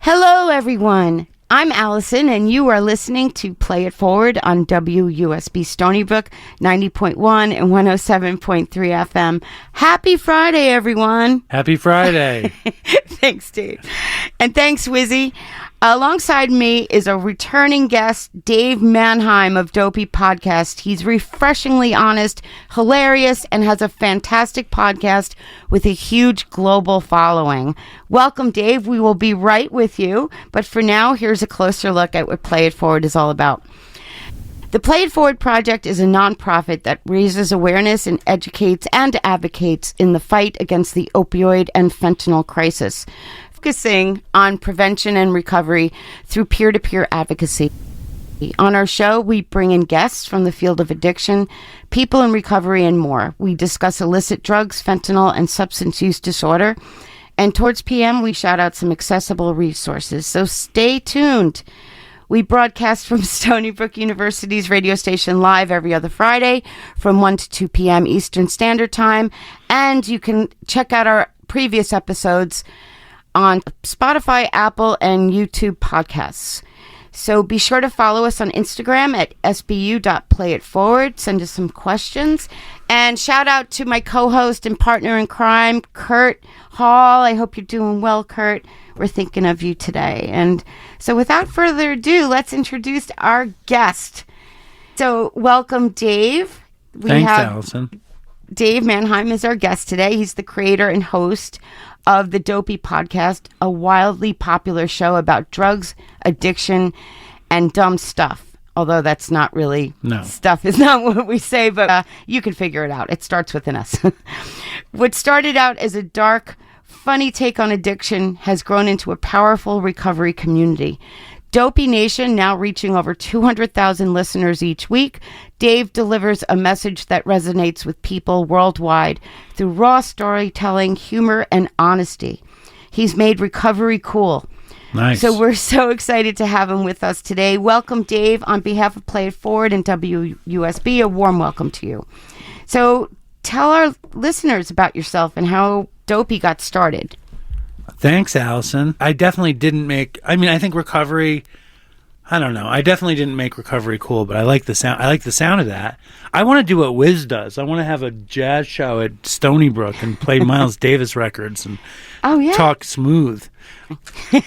Hello, everyone. I'm Allison, and you are listening to Play It Forward on WUSB Stony Brook 90.1 and 107.3 FM. Happy Friday, everyone. Happy Friday. Thanks, Dave. And thanks, Wizzy. Alongside me is a returning guest, Dave Manheim of Dopey Podcast. He's refreshingly honest, hilarious, and has a fantastic podcast with a huge global following. Welcome, Dave. We will be right with you. But for now, here's a closer look at what Play It Forward is all about. The Play It Forward Project is a nonprofit that raises awareness and educates and advocates in the fight against the opioid and fentanyl crisis, focusing on prevention and recovery through peer-to-peer advocacy. On our show, we bring in guests from the field of addiction, people in recovery, and more. We discuss illicit drugs, fentanyl, and substance use disorder. And towards PM, we shout out some accessible resources. So stay tuned. We broadcast from Stony Brook University's radio station live every other Friday from 1 to 2 p.m. Eastern Standard Time. And you can check out our previous episodes on Spotify, Apple, and YouTube podcasts. So be sure to follow us on Instagram at sbu.playitforward. Send us some questions. And shout out to my co-host and partner in crime, Kurt Hall. I hope you're doing well, Kurt. We're thinking of you today. And so without further ado, let's introduce our guest. So welcome, Dave. Thanks, Allison. Dave Manheim is our guest today. He's the creator and host of the Dopey Podcast, a wildly popular show about drugs, addiction, and dumb stuff. Although that's not really, stuff is not what we say, but you can figure it out. It starts within us. What started out as a dark, funny take on addiction has grown into a powerful recovery community. Dopey Nation now reaching over 200,000 listeners each week. Dave delivers a message that resonates with people worldwide through raw storytelling, humor, and honesty. He's made recovery cool. Nice. So we're so excited to have him with us today. Welcome, Dave. On behalf of Play It Forward and WUSB, a warm welcome to you. So tell our listeners about yourself and how Dopey got started. Thanks, Allison. I definitely didn't make, I think recovery, I don't know. I definitely didn't make recovery cool, but I like the sound. I like the sound of that. I want to do what Wiz does. I want to have a jazz show at Stony Brook and play Miles Davis records and talk smooth.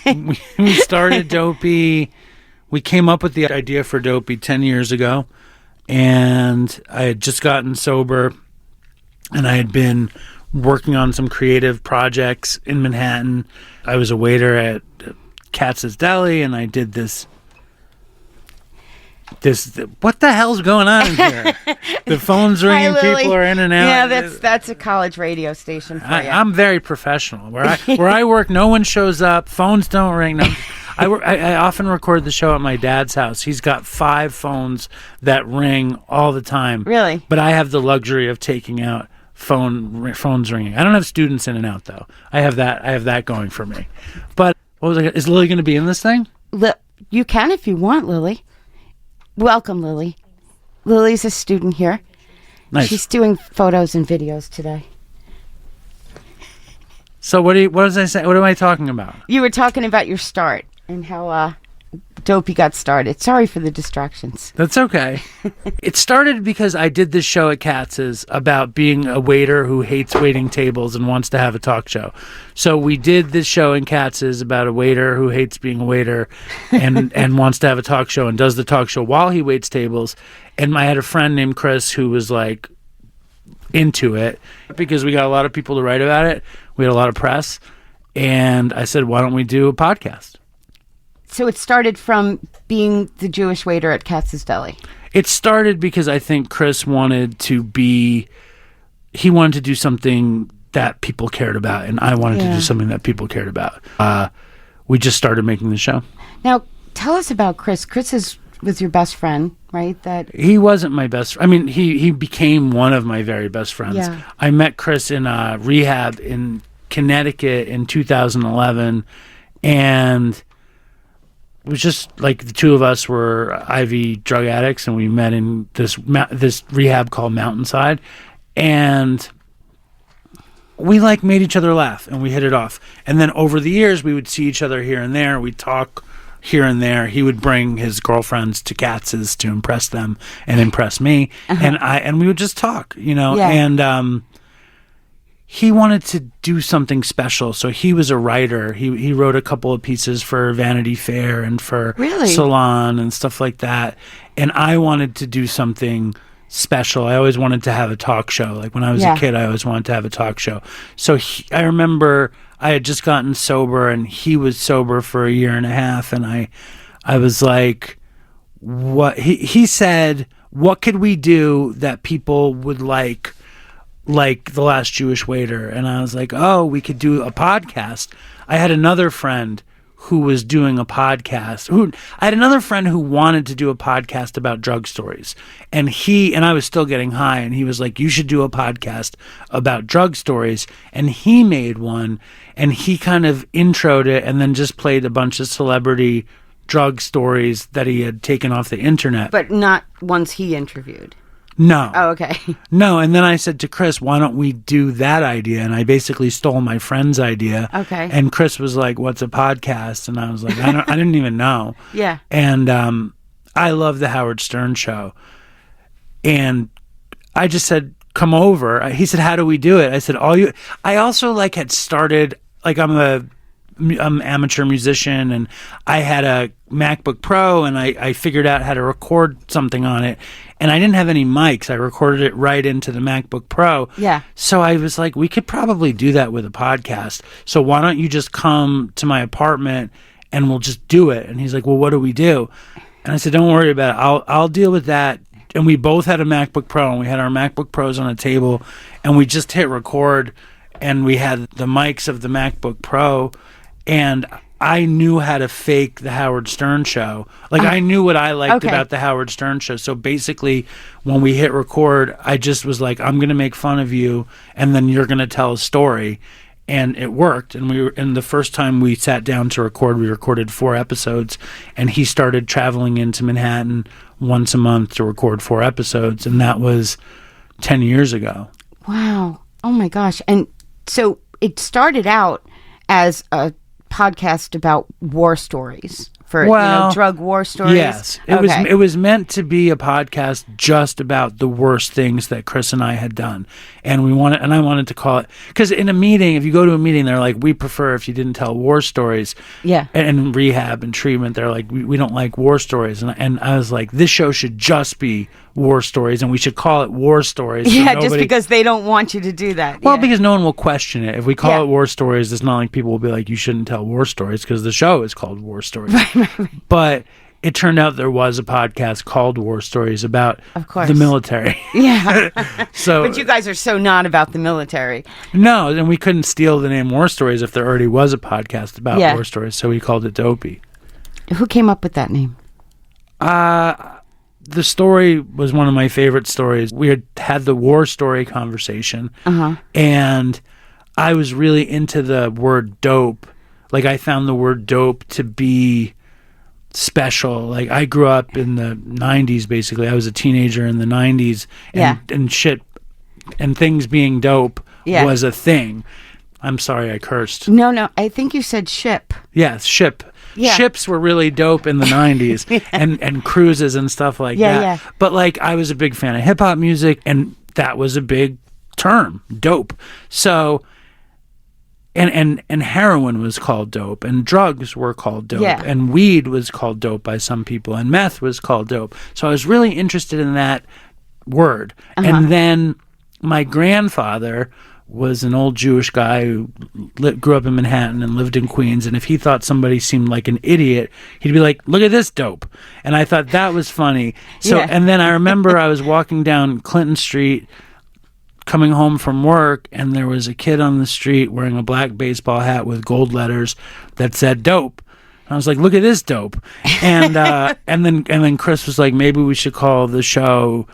We started Dopey. We came up with the idea for Dopey 10 years ago, and I had just gotten sober, and I had been working on some creative projects in Manhattan. I was a waiter at Katz's Deli, and I did this. What the hell's going on in here? The phone's ringing. Hi, people are in and out. Yeah, that's a college radio station for you. I'm very professional. Where I work, no one shows up. Phones don't ring. No, I often record the show at my dad's house. He's got 5 phones that ring all the time. Really? But I have the luxury of taking out phones ringing. I don't have students in and out though. I have that going for me. But what was I? Is Lily going to be in this thing? You can if you want, Lily. Welcome, Lily. Lily's a student here. Nice. She's doing photos and videos today. So what was I saying? What am I talking about? You were talking about your start and how Dopey got started. Sorry for the distractions. That's okay. It started because I did this show at Katz's about being a waiter who hates waiting tables and wants to have a talk show. So we did this show in Katz's about a waiter who hates being a waiter and wants to have a talk show and does the talk show while he waits tables. And I had a friend named Chris who was like into it because we got a lot of people to write about it. We had a lot of press. And I said, why don't we do a podcast? So it started from being the Jewish waiter at Katz's Deli. It started because I think Chris wanted to do something that people cared about, and I wanted to do something that people cared about. We just started making the show. Now, tell us about Chris. Chris was your best friend, right? He wasn't my best friend. I mean, he became one of my very best friends. Yeah. I met Chris in rehab in Connecticut in 2011, and it was just like the two of us were IV drug addicts, and we met in this rehab called Mountainside, and we like made each other laugh and we hit it off. And then over the years, we would see each other here and there. We'd talk here and there. He would bring his girlfriends to Katz's to impress them and impress me. And we would just talk, and he wanted to do something special. So he was a writer. He wrote a couple of pieces for Vanity Fair and for Salon and stuff like that. And I wanted to do something special. I always wanted to have a talk show. Like when I was a kid, I always wanted to have a talk show. So I remember I had just gotten sober and he was sober for a year and a half. And I was like, what? He said, what could we do that people would like The Last Jewish Waiter? And I was like, oh, we could do a podcast. I had another friend who was doing a podcast. I had another friend who wanted to do a podcast about drug stories. And I was still getting high, and he was like, you should do a podcast about drug stories. And he made one, and he kind of introed it and then just played a bunch of celebrity drug stories that he had taken off the internet. But not ones he interviewed. No. Oh, okay. No, and then I said to Chris, why don't we do that idea? And I basically stole my friend's idea. Okay. And Chris was like, what's a podcast? And I was like, I didn't even know. Yeah. And I love the Howard Stern show. And I just said, come over. He said, how do we do it? I said, I also had started, I'm an amateur musician, and I had a MacBook Pro, and I figured out how to record something on it. And I didn't have any mics. I recorded it right into the MacBook Pro. Yeah. So I was like, we could probably do that with a podcast. So why don't you just come to my apartment and we'll just do it? And he's like, well, what do we do? And I said, don't worry about it. I'll deal with that. And we both had a MacBook Pro, and we had our MacBook Pros on a table, and we just hit record, and we had the mics of the MacBook Pro, and I knew how to fake the Howard Stern show. I knew what I liked about the Howard Stern show. So basically, when we hit record, I just was like, I'm going to make fun of you, and then you're going to tell a story. And it worked. And the first time we sat down to record, we recorded 4 episodes, and he started traveling into Manhattan once a month to record 4 episodes. And that was 10 years ago. Wow. Oh my gosh. And so it started out as a podcast about war stories for drug war stories. Yes, it was meant to be a podcast just about the worst things that Chris and I had done, and I wanted to call it, because in a meeting, if you go to a meeting, they're like, we prefer if you didn't tell war stories. Yeah, and rehab and treatment, they're like, we don't like war stories, and I was like, this show should just be war stories, and we should call it War Stories. So just because they don't want you to do that. Well, because no one will question it. If we call it War Stories, it's not like people will be like, you shouldn't tell war stories, because the show is called War Stories. Right. But it turned out there was a podcast called War Stories about the military. Yeah. But you guys are so not about the military. No, and we couldn't steal the name War Stories if there already was a podcast about war stories, so we called it Dopey. Who came up with that name? The story was one of my favorite stories. We had the war story conversation, and I was really into the word dope. I found the word dope to be special. I grew up in the 90s, basically. I was a teenager in the 90s, and shit, and things being dope was a thing. I'm sorry I cursed. No, I think you said ship. Yes, ship. Yeah. Ships were really dope in the 90s and cruises and stuff like that. Yeah. But I was a big fan of hip hop music, and that was a big term, dope. So and heroin was called dope, and drugs were called dope, and weed was called dope by some people, and meth was called dope. So I was really interested in that word. And then my grandfather was an old Jewish guy who grew up in Manhattan and lived in Queens, and if he thought somebody seemed like an idiot, he'd be like, look at this dope. And I thought that was funny. So and then I remember I was walking down Clinton Street coming home from work, and there was a kid on the street wearing a black baseball hat with gold letters that said dope. And I was like, look at this dope. And and then Chris was like, maybe we should call the show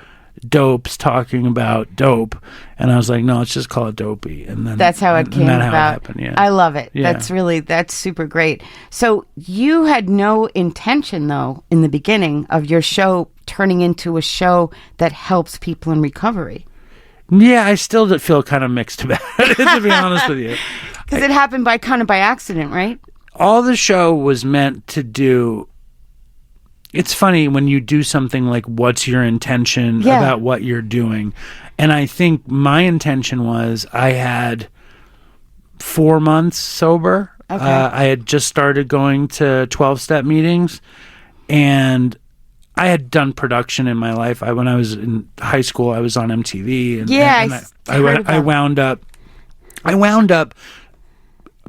Dopes Talking About Dope. And I was like, no, let's just call it Dopey. And then that's how it came about. How it happened, I love it. Yeah. That's super great. So you had no intention, though, in the beginning of your show turning into a show that helps people in recovery. Yeah, I still feel kind of mixed about it, to be honest with you. Because it happened by accident, right? All the show was meant to do. It's funny when you do something like, what's your intention about what you're doing? And I think my intention was I had 4 months sober. Okay. I had just started going to 12-step meetings, and I had done production in my life. When I was in high school, I was on MTV. And I wound up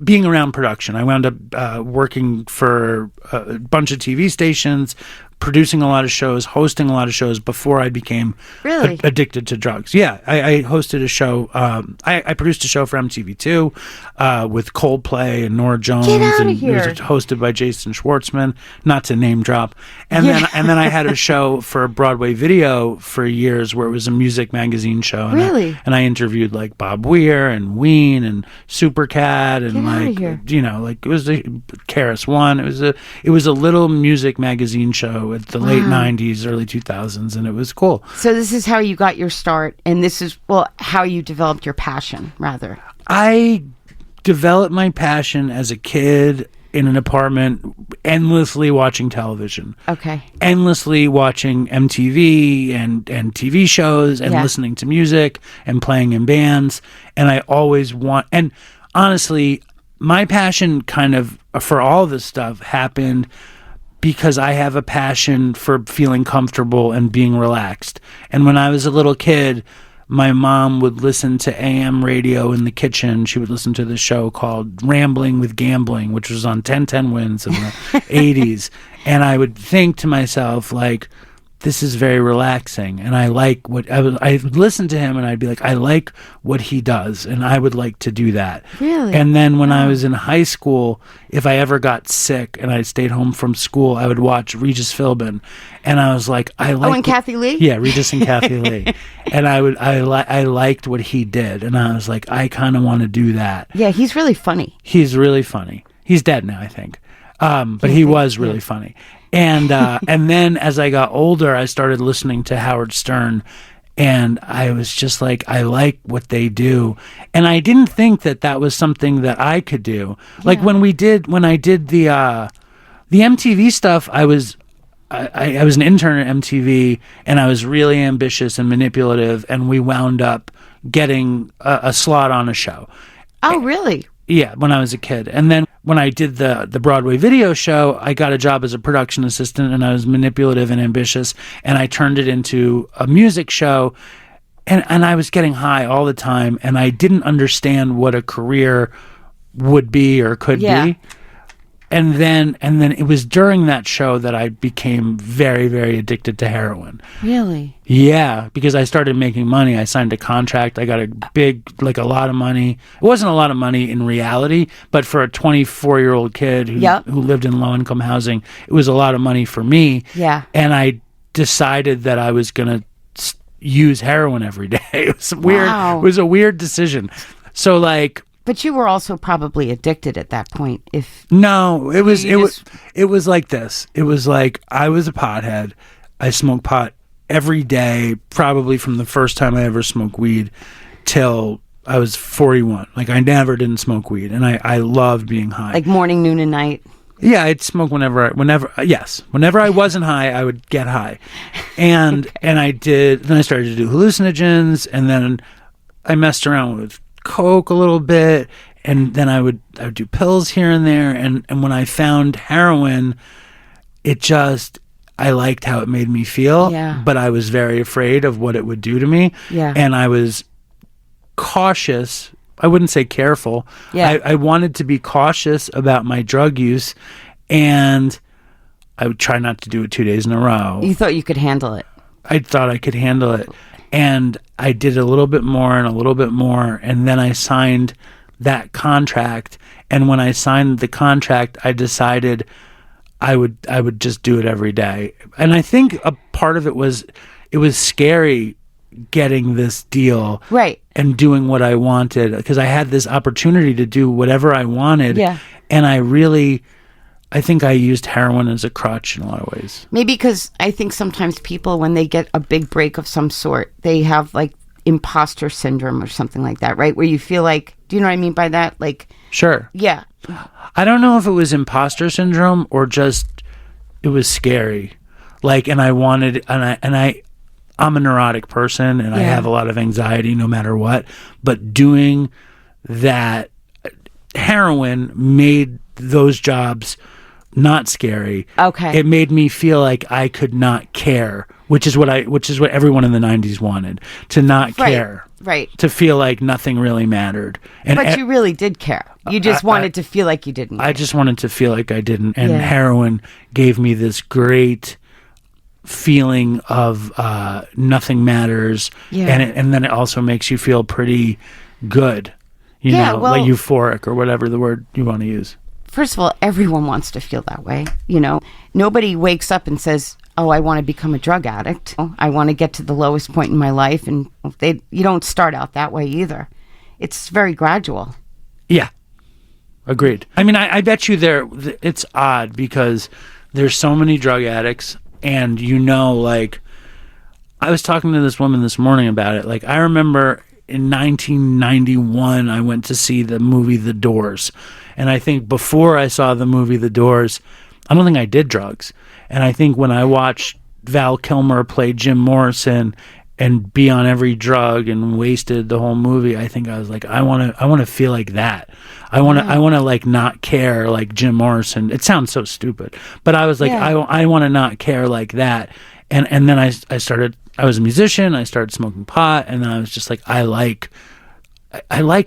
being around production. I wound up working for a bunch of TV stations, producing a lot of shows, hosting a lot of shows before I became addicted to drugs. Yeah, I hosted a show. I produced a show for MTV2 with Coldplay and Norah Jones. Get out of and here. It was hosted by Jason Schwartzman, not to name drop. And then I had a show for Broadway Video for years where it was a music magazine show. And and I interviewed like Bob Weir and Ween and Supercat and it was a Karis One. It was a little music magazine show at the late 90s, early 2000s, and it was cool. So this is how you got your start, and this is, how you developed your passion, rather. I developed my passion as a kid in an apartment, endlessly watching television. Okay. Endlessly watching MTV and TV shows and listening to music and playing in bands. And I always and honestly, my passion kind of for all this stuff happened because I have a passion for feeling comfortable and being relaxed. And when I was a little kid, my mom would listen to AM radio in the kitchen. She would listen to this show called Rambling with Gambling, which was on 1010 Wins in the 80s. And I would think to myself, like, this is very relaxing. And I like what I would listen to him and I'd be like, I like what he does. And I would like to do that. Really? And then when I was in high school, if I ever got sick and I stayed home from school, I would watch Regis Philbin. And I was like, and Kathy Lee? Yeah, Regis and Kathy Lee. And I liked what he did. And I was like, I kind of want to do that. Yeah, he's really funny. He's really funny. He's dead now, I think. But he was really funny. And and then as I got older, I started listening to Howard Stern, and I was just like, I like what they do. And I didn't think that was something that I could do. Yeah. Like when I did the MTV stuff, I was an intern at MTV, and I was really ambitious and manipulative, and we wound up getting a slot on a show. Oh, really? Yeah, when I was a kid. And then when I did the Broadway Video show, I got a job as a production assistant, and I was manipulative and ambitious, and I turned it into a music show, and I was getting high all the time, and I didn't understand what a career would be or could be. And then it was during that show that I became very, very addicted to heroin. Really? Yeah, because I started making money. I signed a contract. I got a lot of money. It wasn't a lot of money in reality, but for a 24-year-old kid who lived in low-income housing, it was a lot of money for me. Yeah. And I decided that I was going to use heroin every day. It was weird. Wow. It was a weird decision. So But you were also probably addicted at that point. No, it was like this. It was like I was a pothead. I smoked pot every day, probably from the first time I ever smoked weed till I was 41. Like I never didn't smoke weed, and I loved being high. Like morning, noon, and night. Yeah, I'd smoke whenever I wasn't high, I would get high, and I did. Then I started to do hallucinogens, and then I messed around with coke a little bit, and then I would do pills here and there, and when I found heroin, I liked how it made me feel, but I was very afraid of what it would do to me, and I was cautious. I wouldn't say careful. I wanted to be cautious about my drug use, and I would try not to do it 2 days in a row. You thought you could handle it. I thought I could handle it. And I did a little bit more and a little bit more, and then I signed that contract. And when I signed the contract, I decided I would just do it every day. And I think a part of it was scary getting this deal, right, and doing what I wanted, because I had this opportunity to do whatever I wanted. And I think I used heroin as a crutch in a lot of ways. Maybe because I think sometimes people, when they get a big break of some sort, they have imposter syndrome or something like that, right? Where you feel like, do you know what I mean by that? Like, Sure. yeah. I don't know if it was imposter syndrome or just it was scary. Like, and I wanted, I'm a neurotic person and I have a lot of anxiety no matter what, but doing that, heroin made those jobs not scary. Okay. It made me feel like I could not care, which is what everyone in the 90s wanted, to not care. Right. To feel like nothing really mattered. But you really did care. You just wanted to feel like you didn't. I just wanted to feel like I didn't. And heroin gave me this great feeling of nothing matters. Yeah. And then it also makes you feel pretty good. You know, like euphoric or whatever the word you want to use. First of all, everyone wants to feel that way. You know, nobody wakes up and says, oh, I want to become a drug addict. I want to get to the lowest point in my life. And you don't start out that way either. It's very gradual. Yeah. Agreed. I mean, I bet you it's odd because there's so many drug addicts and like, I was talking to this woman this morning about it. Like, I remember in 1991, I went to see the movie The Doors. And I think before I saw the movie The Doors, I don't think I did drugs. And I think when I watched Val Kilmer play Jim Morrison and be on every drug and wasted the whole movie, I think I was like, I want to feel like that. I want to like not care like Jim Morrison. It sounds so stupid, but I was like, I want to not care like that. And then I was a musician. I started smoking pot, and then I was just like, I like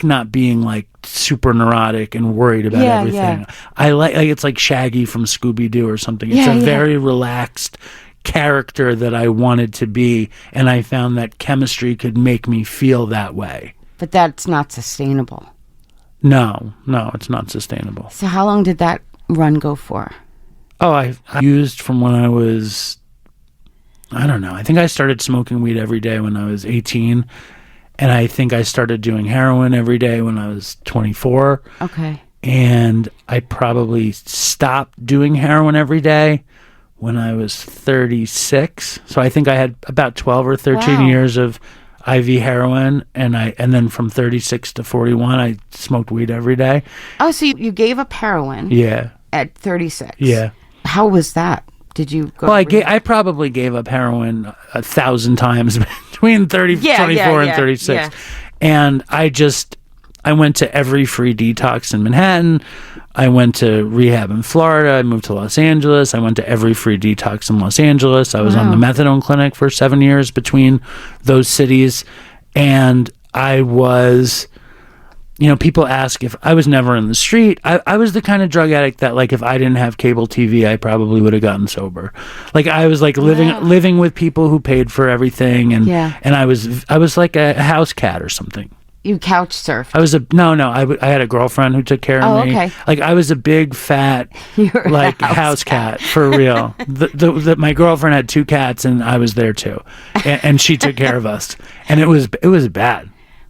not being like super neurotic and worried about everything. I like it's like Shaggy from Scooby-Doo or something. It's a very relaxed character that I wanted to be, and I found that chemistry could make me feel that way. But that's not sustainable. No, it's not sustainable. So how long did that run go for? Oh, I used from when I was, I don't know. I think I started smoking weed every day when I was 18. And I think I started doing heroin every day when I was 24. Okay. And I probably stopped doing heroin every day when I was 36. So I think I had about 12 or 13 years of IV heroin. And then from 36 to 41, I smoked weed every day. Oh, so you gave up heroin? Yeah. At 36? Yeah. How was that? Did you go? Well, I probably gave up heroin 1,000 times between 24 and 36. Yeah. And I went to every free detox in Manhattan. I went to rehab in Florida. I moved to Los Angeles. I went to every free detox in Los Angeles. I was on the methadone clinic for 7 years between those cities. And I was... people ask if I was never in the street. I was the kind of drug addict that, like, if I didn't have cable TV, I probably would have gotten sober. Like, I was like living with people who paid for everything, and I was like a house cat or something. You couch surfed. I was I had a girlfriend who took care of me. Okay. Like, I was a big fat like house cat for real. My girlfriend had 2 cats, and I was there too, and she took care of us, and it was bad.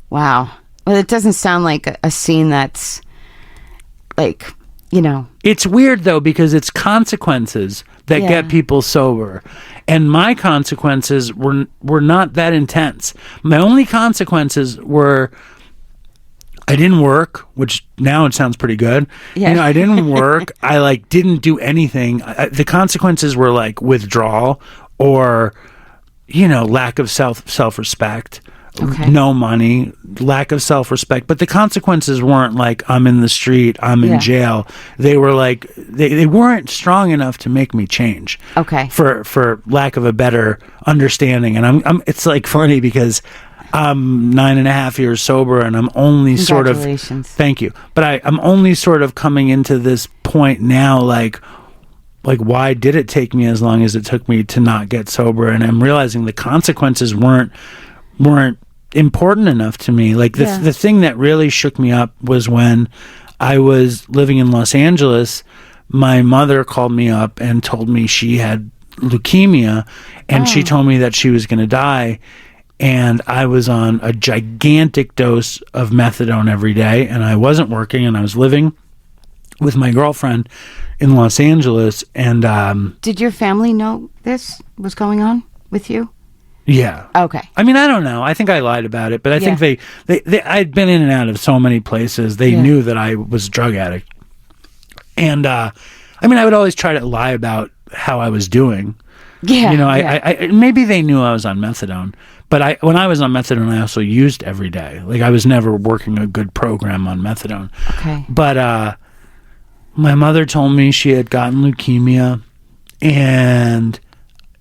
Wow. Well, it doesn't sound like a scene that's like, It's weird, though, because it's consequences that get people sober. And my consequences were not that intense. My only consequences were I didn't work, which now it sounds pretty good. Yeah. I didn't work. I didn't do anything. The consequences were like withdrawal or, lack of self-respect. Okay. No money, lack of self-respect. But the consequences weren't like I'm in the street, I'm in jail. They were like they weren't strong enough to make me change. Okay. For lack of a better understanding. And I'm it's like funny because I'm 9.5 years sober and I'm only sort of thank you. But I'm only sort of coming into this point now like why did it take me as long as it took me to not get sober? And I'm realizing the consequences weren't important enough to me. Like the thing that really shook me up was when I was living in Los Angeles, my mother called me up and told me she had leukemia and she told me that she was going to die. And I was on a gigantic dose of methadone every day and I wasn't working and I was living with my girlfriend in Los Angeles. And did your family know this was going on with you? Yeah. Okay. I mean, I don't know. I think I lied about it, but I think they I'd been in and out of so many places. They knew that I was a drug addict. And, I mean, I would always try to lie about how I was doing. Yeah. You know, I maybe they knew I was on methadone, but when I was on methadone, I also used every day. Like, I was never working a good program on methadone. Okay. But, my mother told me she had gotten leukemia, and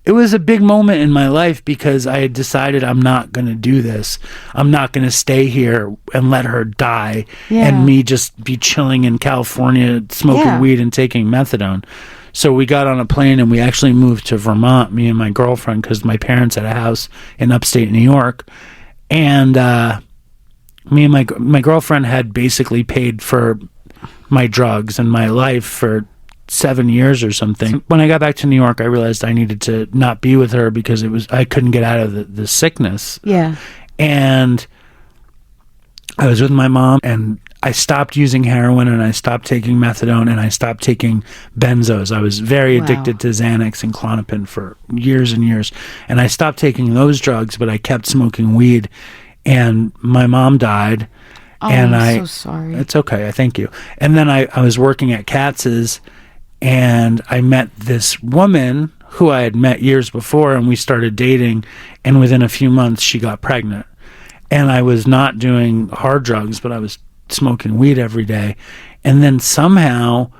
it was a big moment in my life because I had decided I'm not going to do this. I'm not going to stay here and let her die and me just be chilling in California smoking weed and taking methadone. So we got on a plane and we actually moved to Vermont, me and my girlfriend, because my parents had a house in upstate New York. And me and my girlfriend had basically paid for my drugs and my life for 7 years or something. When I got back to New York, I realized I needed to not be with her because I couldn't get out of the sickness. Yeah. And I was with my mom, and I stopped using heroin, and I stopped taking methadone, and I stopped taking benzos. I was very addicted to Xanax and Klonopin for years and years. And I stopped taking those drugs, but I kept smoking weed. And my mom died. Oh, and I'm so sorry. It's okay. Thank you. And then I was working at Katz's, and I met this woman who I had met years before, and we started dating, and within a few months she got pregnant. And I was not doing hard drugs, but I was smoking weed every day. And then somehow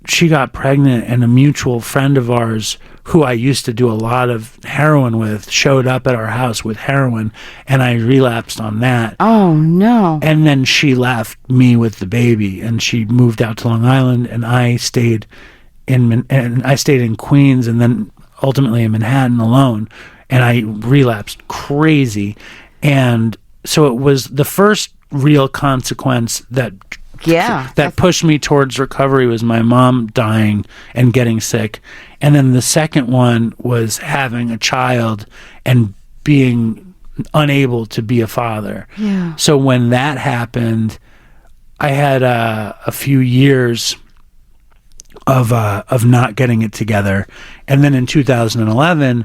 she got pregnant, and a mutual friend of ours who I used to do a lot of heroin with showed up at our house with heroin, and I relapsed on that. Oh, no. And then she left me with the baby, and she moved out to Long Island, and I stayed in Queens, and then ultimately in Manhattan alone, and I relapsed crazy. And so it was the first real consequence that pushed me towards recovery was my mom dying and getting sick. And then the second one was having a child and being unable to be a father. Yeah. So when that happened, I had a few years of not getting it together. And then in 2011,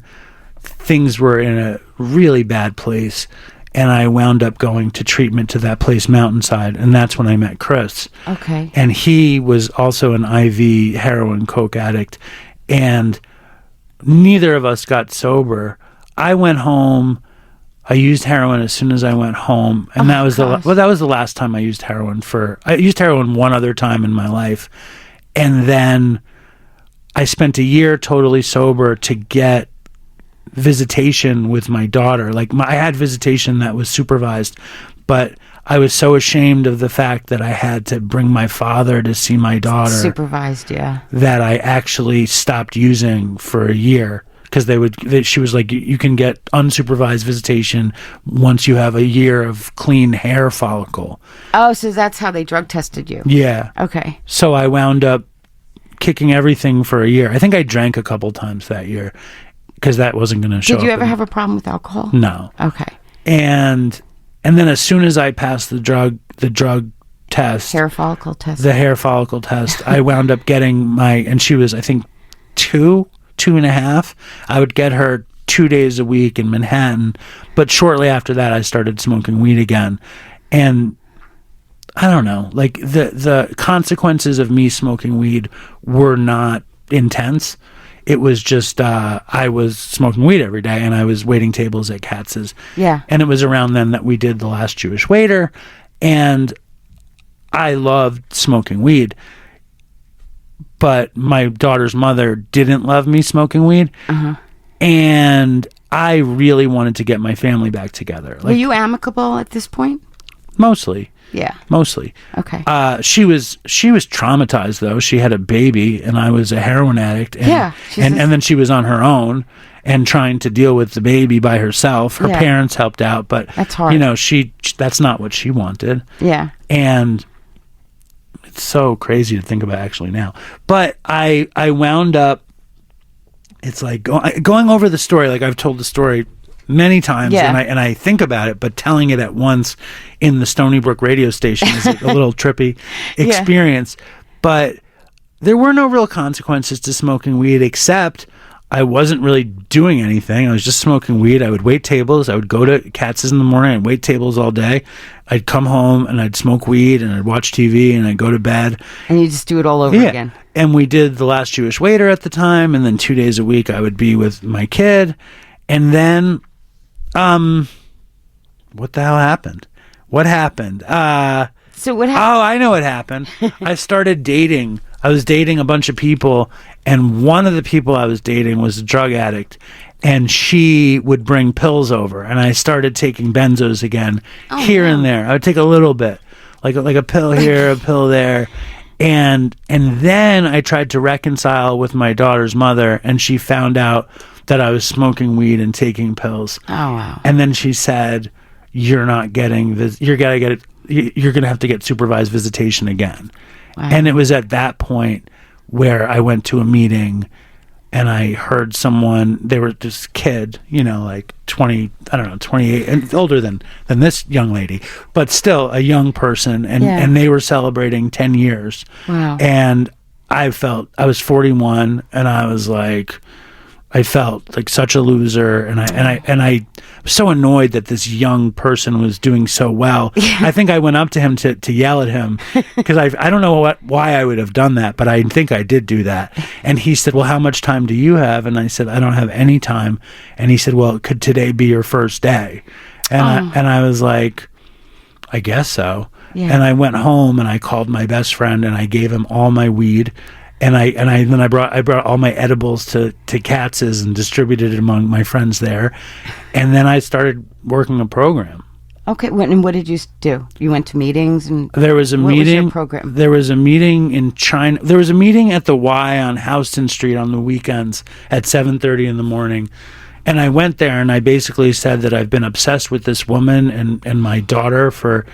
things were in a really bad place. And I wound up going to treatment to that place, Mountainside, and that's when I met Chris. Okay. And he was also an IV heroin coke addict, and neither of us got sober. I went home. I used heroin as soon as I went home, and that was that was the last time I used heroin. I used heroin one other time in my life, and then I spent a year totally sober to get visitation with my daughter. I had visitation that was supervised, but I was so ashamed of the fact that I had to bring my father to see my daughter. Supervised, yeah. That I actually stopped using for a year, because she was like, you can get unsupervised visitation once you have a year of clean hair follicle. Oh, so that's how they drug tested you. Yeah. Okay. So I wound up kicking everything for a year. I think I drank a couple times that year, because that wasn't going to show up. Did you ever have a problem with alcohol? No. Okay. And then as soon as I passed the drug test, hair follicle test, I wound up getting and she was, I think, 2.5. I would get her 2 days a week in Manhattan, but shortly after that, I started smoking weed again. And I don't know, the consequences of me smoking weed were not intense. It was just, I was smoking weed every day, and I was waiting tables at Katz's. Yeah. And it was around then that we did The Last Jewish Waiter, and I loved smoking weed. But my daughter's mother didn't love me smoking weed, and I really wanted to get my family back together. Were you amicable at this point? Mostly. Yeah. Mostly. Okay. She was traumatized, though. She had a baby, and I was a heroin addict. And, and then she was on her own and trying to deal with the baby by herself. Her parents helped out, but that's hard. That's not what she wanted. Yeah. And it's so crazy to think about actually now. But I wound up, it's like going over the story, like I've told the story many times, and I think about it, but telling it at once in the Stony Brook radio station is a little trippy experience. But there were no real consequences to smoking weed, except I wasn't really doing anything. I was just smoking weed. I would wait tables. I would go to Katz's in the morning and wait tables all day. I'd come home and I'd smoke weed and I'd watch TV and I'd go to bed. And you just do it all over again. And we did The Last Jewish Waiter at the time. And then 2 days a week I would be with my kid. And then, what the hell happened? What happened? So what happened? Oh, I know what happened. I started dating. I was dating a bunch of people, and one of the people I was dating was a drug addict, and she would bring pills over, and I started taking benzos again, and there. I would take a little bit, like a pill here, a pill there, and then I tried to reconcile with my daughter's mother, and she found out that I was smoking weed and taking pills. Oh, wow. And then she said, "You're not getting this. You're going to have to get supervised visitation again." Wow. And it was at that point where I went to a meeting and I heard someone, they were this kid, like 20, I don't know, 28, and older than this young lady, but still a young person. And they were celebrating 10 years. Wow. And I was 41 and I felt like such a loser, and I was so annoyed that this young person was doing so well. Yeah. I think I went up to him to yell at him because I don't know why I would have done that, but I think I did do that. And he said, "Well, how much time do you have?" And I said, "I don't have any time." And he said, "Well, could today be your first day?" And I was like, "I guess so." Yeah. And I went home and I called my best friend and I gave him all my weed. And then I brought all my edibles to Katz's and distributed it among my friends there, and then I started working a program. Okay, and what did you do? You went to meetings and there was a meeting. Was your program? There was a meeting in China. There was a meeting at the Y on Houston Street on the weekends at 7:30 in the morning, and I went there and I basically said that I've been obsessed with this woman and my daughter for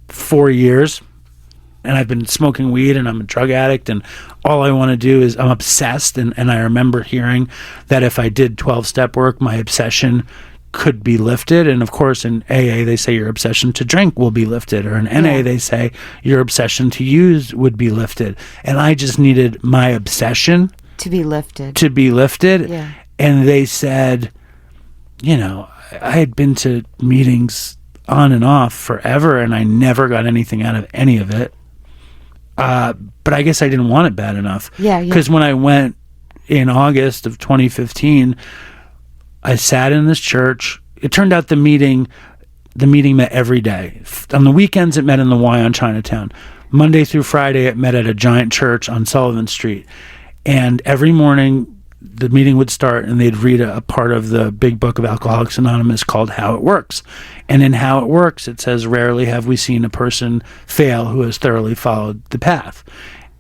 4 years. And I've been smoking weed and I'm a drug addict and all I want to do is I'm obsessed. And I remember hearing that if I did 12-step work, my obsession could be lifted. And of course, in AA, they say your obsession to drink will be lifted. Or in NA, they say your obsession to use would be lifted. And I just needed my obsession to be lifted. Yeah. And they said, I had been to meetings on and off forever and I never got anything out of any of it. But I guess I didn't want it bad enough. Yeah. Because when I went in August of 2015, I sat in this church. It turned out the meeting met every day. On the weekends, it met in the Y on Chinatown. Monday through Friday, it met at a giant church on Sullivan Street. And every morning, the meeting would start and they'd read a part of the big book of Alcoholics Anonymous called How It Works. And in How It Works, it says, "Rarely have we seen a person fail who has thoroughly followed the path."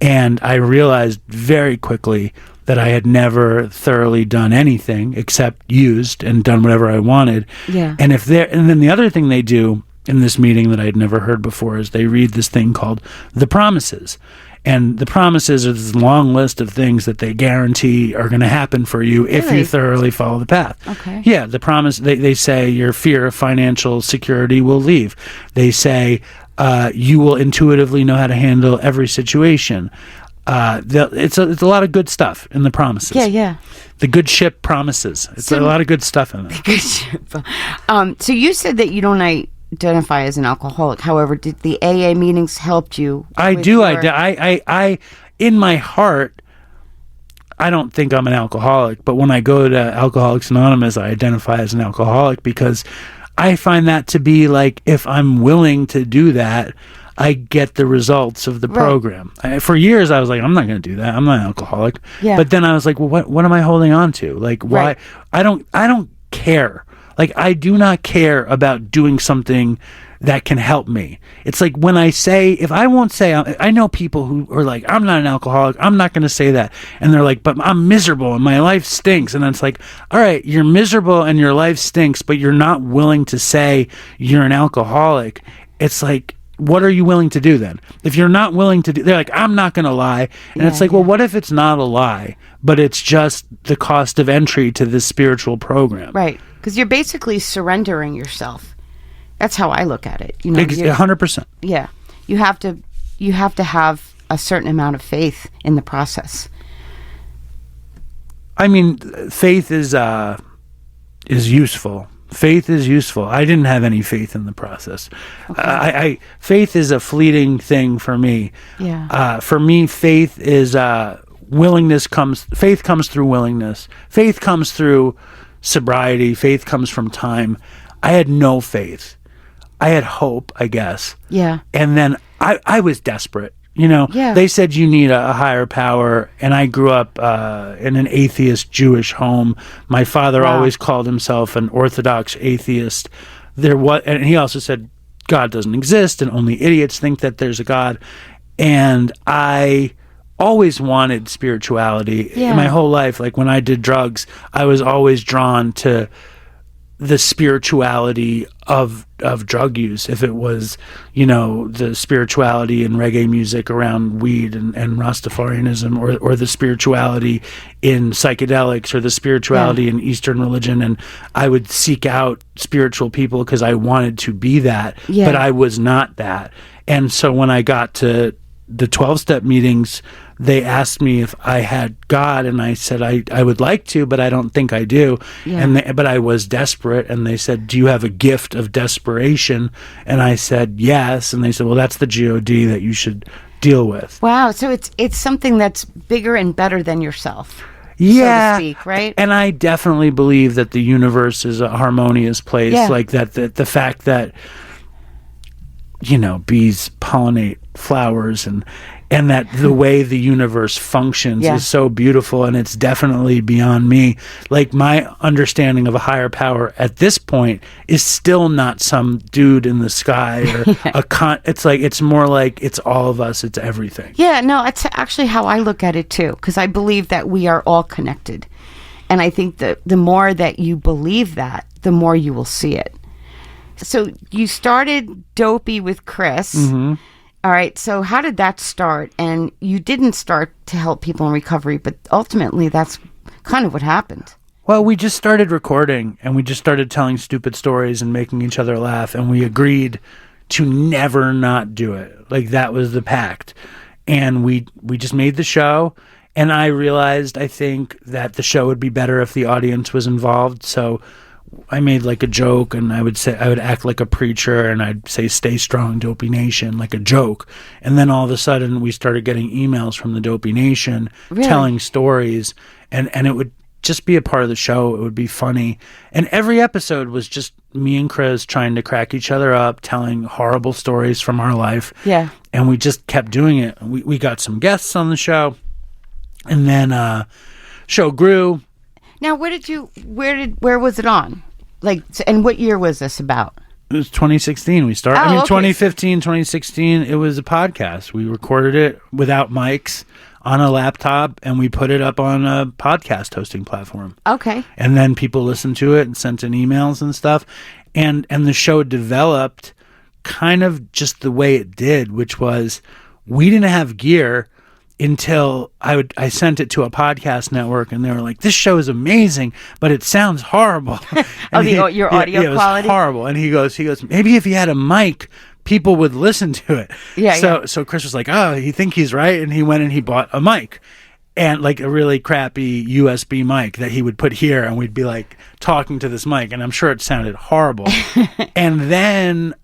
And I realized very quickly that I had never thoroughly done anything except used and done whatever I wanted. Yeah. And then the other thing they do in this meeting that I had never heard before is they read this thing called the promises. And the promises are this long list of things that they guarantee are going to happen for you if you thoroughly follow the path. Okay. Yeah, the promise, they say your fear of financial security will leave. They say you will intuitively know how to handle every situation. It's a lot of good stuff in the promises. Yeah. The good ship promises. It's a lot of good stuff in there. The good ship. So you said that you don't identify as an alcoholic. However, did the AA meetings help you? I do. I in my heart, I don't think I'm an alcoholic, but when I go to Alcoholics Anonymous, I identify as an alcoholic because I find that to be like, if I'm willing to do that, I get the results of the program. For years, I was like, I'm not going to do that. I'm not an alcoholic. Yeah. But then I was like, well, what am I holding on to? Like, why? I don't care. Like, I do not care about doing something that can help me. It's like when I say, if I won't say, I know people who are like, I'm not an alcoholic, I'm not going to say that. And they're like, but I'm miserable and my life stinks. And it's like, all right, you're miserable and your life stinks, but you're not willing to say you're an alcoholic. It's like, what are you willing to do then? If you're not willing to do, they're like, I'm not going to lie. And it's like, well, what if it's not a lie, but it's just the cost of entry to this spiritual program? Right. Because you're basically surrendering yourself. That's how I look at it. 100%. Yeah. You have to have a certain amount of faith in the process. I mean, faith is useful. Faith is useful. I didn't have any faith in the process. Okay. Faith is a fleeting thing for me. Yeah. For me, faith is faith comes through willingness. Faith comes through sobriety. Faith comes from time. I had no faith. I had hope, I guess. Yeah. And then I was desperate. You know, They said you need a higher power, and I grew up in an atheist Jewish home. My father always called himself an Orthodox atheist. And he also said God doesn't exist, and only idiots think that there's a God. And I always wanted spirituality in my whole life. Like when I did drugs, I was always drawn to the spirituality of drug use. If it was, the spirituality in reggae music around weed and Rastafarianism, or the spirituality in psychedelics, or the spirituality in Eastern religion. And I would seek out spiritual people because I wanted to be that, but I was not that. And so when I got to the 12-step meetings, they asked me if I had God, and I said I would like to, but I don't think I do. Yeah. But I was desperate, and they said, "Do you have a gift of desperation?" And I said yes, and they said, "Well, that's the God that you should deal with." Wow, so it's something that's bigger and better than yourself. Yeah, so to speak, right? And I definitely believe that the universe is a harmonious place. Like that the fact that bees pollinate flowers, and that the way the universe functions is so beautiful, and it's definitely beyond me. Like, my understanding of a higher power at this point is still not some dude in the sky or it's more like it's all of us, it's everything. Yeah, no, it's actually how I look at it too, because I believe that we are all connected. And I think that the more that you believe that, the more you will see it. So you started Dopey with Chris. Mm-hmm. All right. So how did that start? And you didn't start to help people in recovery, but ultimately that's kind of what happened. Well, we just started recording, and we just started telling stupid stories and making each other laugh, and we agreed to never not do it. Like, that was the pact. And we just made the show, and I realized, I think, that the show would be better if the audience was involved. So I made like a joke, and I would act like a preacher, and I'd say, "Stay strong, Dopey Nation," like a joke. And then all of a sudden we started getting emails from the Dopey Nation telling stories, and it would just be a part of the show. It would be funny. And every episode was just me and Chris trying to crack each other up, telling horrible stories from our life. Yeah. And we just kept doing it. We got some guests on the show, and then show grew. Now, where was it on? Like, and what year was this about? It was 2016 we started. 2015, 2016, it was a podcast. We recorded it without mics on a laptop, and we put it up on a podcast hosting platform. Okay. And then people listened to it and sent in emails and stuff. And the show developed kind of just the way it did, which was we didn't have gear until I sent it to a podcast network, and they were like, "This show is amazing, but it sounds horrible." Your audio it was quality? Horrible. And he goes, "Maybe if you had a mic, people would listen to it." So Chris was like, "Oh, you think he's right?" And he went and he bought a mic, and like a really crappy USB mic that he would put here, and we'd be like talking to this mic, and I'm sure it sounded horrible. And then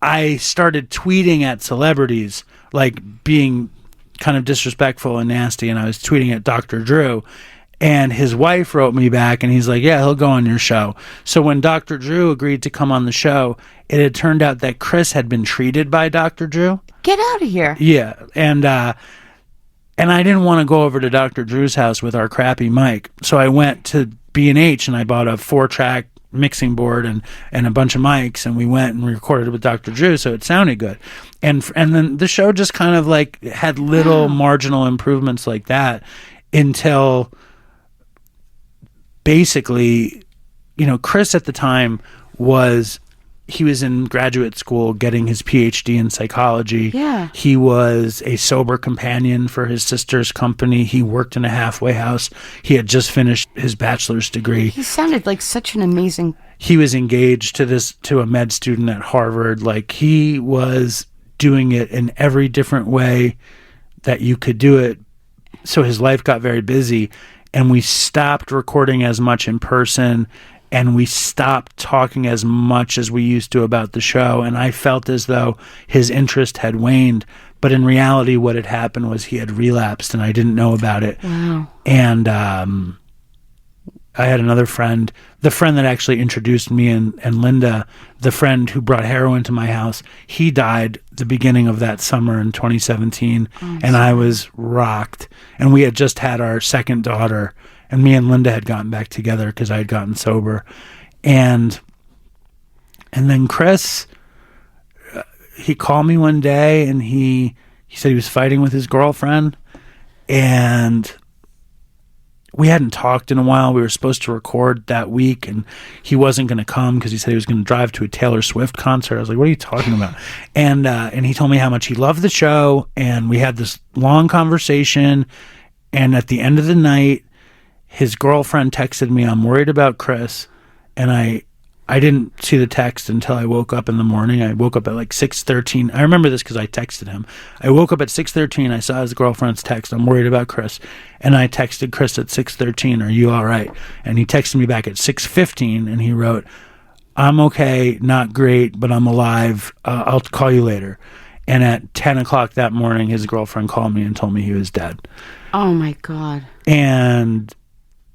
I started tweeting at celebrities, like being kind of disrespectful and nasty, and I was tweeting at Dr. Drew, and his wife wrote me back, and he's like, "Yeah, he'll go on your show." So when Dr. Drew agreed to come on the show, it had turned out that Chris had been treated by Dr. Drew. Get out of here. Yeah, and I didn't want to go over to Dr. Drew's house with our crappy mic, so I went to B&H and I bought a 4-track mixing board and a bunch of mics, and we went and recorded it with Dr. Drew, so it sounded good. And then the show just kind of like had little marginal improvements like that until basically, Chris at the time he was in graduate school getting his PhD in psychology. Yeah. He was a sober companion for his sister's company. He worked in a halfway house. He had just finished his bachelor's degree. He sounded like such an amazing... He was engaged to a med student at Harvard. Like, he was doing it in every different way that you could do it. So his life got very busy. and we stopped recording as much in person, and we stopped talking as much as we used to about the show, and I felt as though his interest had waned. But in reality, what had happened was he had relapsed, and I didn't know about it. Wow. And I had another friend, the friend that actually introduced me and Linda, the friend who brought heroin to my house. He died the beginning of that summer in 2017, and I was rocked. And we had just had our second daughter, and me and Linda had gotten back together because I had gotten sober. And then Chris, he called me one day, and he said he was fighting with his girlfriend, and we hadn't talked in a while. We were supposed to record that week, and he wasn't going to come because he said he was going to drive to a Taylor Swift concert. I was like, what are you talking about? And he told me how much he loved the show, and we had this long conversation, and at the end of the night, his girlfriend texted me, I'm worried about Chris, and I didn't see the text until I woke up in the morning. I woke up at like 6:13. I remember this because I texted him. I woke up at 6:13. I saw his girlfriend's text. I'm worried about Chris. And I texted Chris at 6:13, are you all right? And he texted me back at 6:15, and he wrote, I'm okay, not great, but I'm alive. I'll call you later. And at 10 o'clock that morning, his girlfriend called me and told me he was dead. Oh, my God. And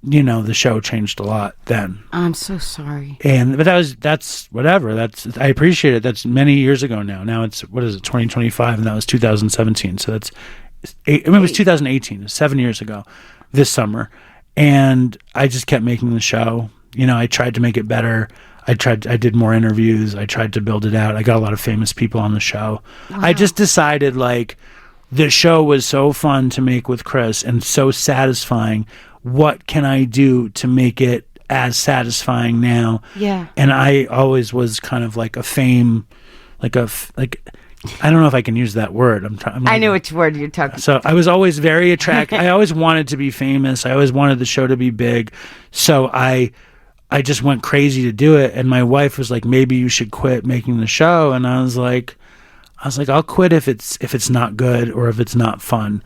the show changed a lot then. I'm so sorry. But that's whatever. I appreciate it. That's many years ago now. Now it's, 2025, and that was 2017. So that's, it was 2018. It was 7 years ago this summer. And I just kept making the show. I tried to make it better. I did more interviews. I tried to build it out. I got a lot of famous people on the show. Wow. I just decided the show was so fun to make with Chris and so satisfying. What can I do to make it as satisfying now? Yeah. And I always was kind of like a fame, I don't know if I can use that word. I know which word you're talking about. So I was always very attracted. I always wanted to be famous. I always wanted the show to be big. So I just went crazy to do it. And my wife was like, maybe you should quit making the show. And I was like, I'll quit if it's not good or if it's not fun.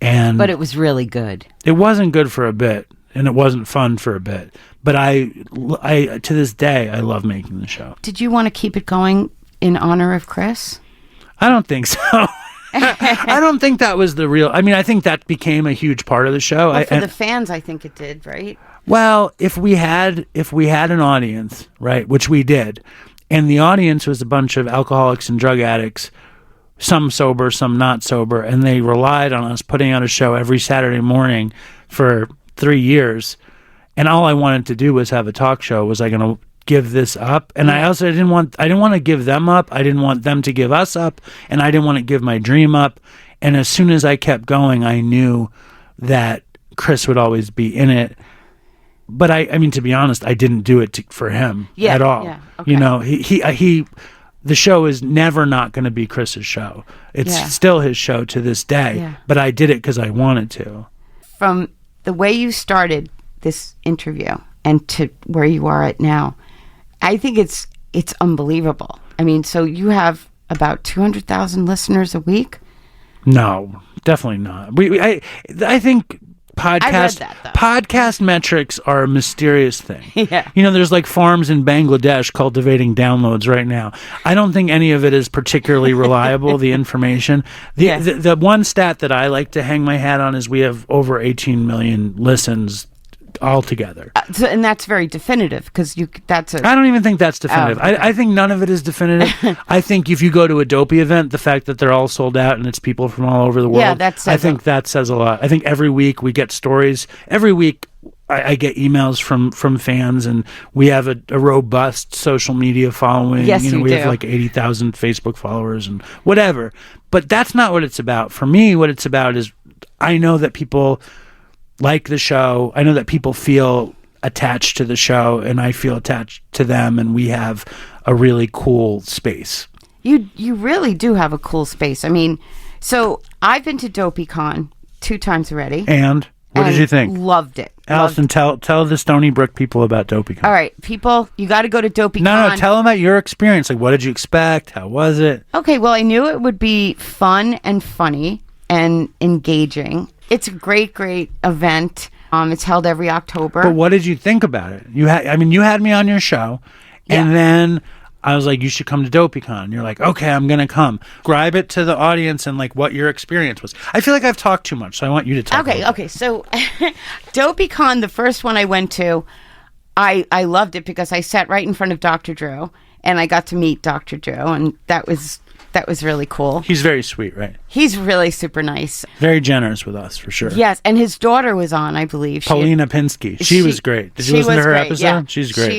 But it was really good. It wasn't good for a bit, and it wasn't fun for a bit. But I to this day, I love making the show. Did you want to keep it going in honor of Chris? I don't think so. I don't think that was the real. I mean, I think that became a huge part of the show. Well, for the fans, I think it did, right? Well, if we had an audience, right, which we did, and the audience was a bunch of alcoholics and drug addicts, some sober, some not sober, and they relied on us putting out a show every Saturday morning for 3 years. And all I wanted to do was have a talk show. Was I going to give this up? And I also didn't want to give them up. I didn't want them to give us up, and I didn't want to give my dream up. And as soon as I kept going, I knew that Chris would always be in it. But I mean, to be honest, I didn't do it for him at all. Yeah, okay. He the show is never not going to be Chris's show. It's still his show to this day, but I did it because I wanted to. From the way you started this interview and to where you are at now, I think it's unbelievable. I mean, so you have about 200,000 listeners a week? No, definitely not. I think podcast metrics are a mysterious thing. Yeah. There's like farms in Bangladesh cultivating downloads right now. I don't think any of it is particularly reliable, the information. The one stat that I like to hang my hat on is we have over 18 million listens altogether. And that's very definitive because I don't even think that's definitive. Oh, okay. I think none of it is definitive. I think if you go to a Dopey event, the fact that they're all sold out and it's people from all over the world, that says a lot. I think every week we get stories. Every week I get emails from fans, and we have a robust social media following. Yes, we have like 80,000 Facebook followers and whatever. But that's not what it's about. For me, what it's about is I know that people like the show. I know that people feel attached to the show, and I feel attached to them, and we have a really cool space. You really do have a cool space. I mean, so I've been to DopeyCon 2 times already. And what did you think? Loved it. Allison, tell the Stony Brook people about DopeyCon. All right, people, you got to go to DopeyCon. No, tell them about your experience. Like, what did you expect? How was it? Okay, well, I knew it would be fun and funny and engaging. It's a great event. It's held every October. But what did you think about it? You had me on your show, and then I was like, you should come to DopeyCon. You're like, okay, I'm going to come. Describe it to the audience and like what your experience was. I feel like I've talked too much, so I want you to talk. Okay. So DopeyCon, the first one I went to, I loved it because I sat right in front of Dr. Drew, and I got to meet Dr. Drew, and that was really cool. He's very sweet, right? He's really super nice. Very generous with us, for sure. Yes, and his daughter was on, I believe. Paulina Pinsky. She was great. Did you listen to her episode? Yeah. She's great.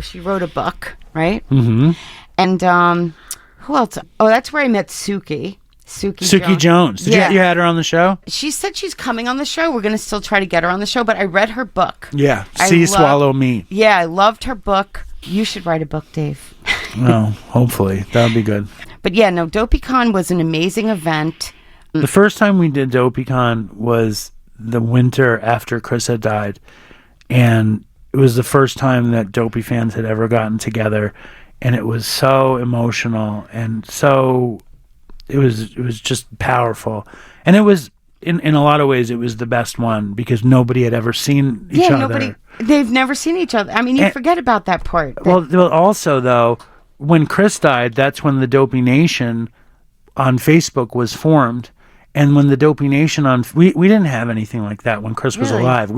She wrote a book, right? Mm-hmm. And who else? Oh, that's where I met Suki. Suki Jones. You had her on the show? She said she's coming on the show. We're going to still try to get her on the show, but I read her book. Yeah. Swallow Me. Yeah, I loved her book. You should write a book, Dave. Oh, hopefully. That would be good. But yeah, no, DopeyCon was an amazing event. The first time we did DopeyCon was the winter after Chris had died. And it was the first time that Dopey fans had ever gotten together. And it was so emotional and so... It was just powerful. And it was, in a lot of ways, it was the best one because nobody had ever seen each other. They've never seen each other. I mean, you forget about that part. Well, also, though, when Chris died, that's when the Dopey Nation on Facebook was formed. And when the Dopey Nation we didn't have anything like that when Chris was alive.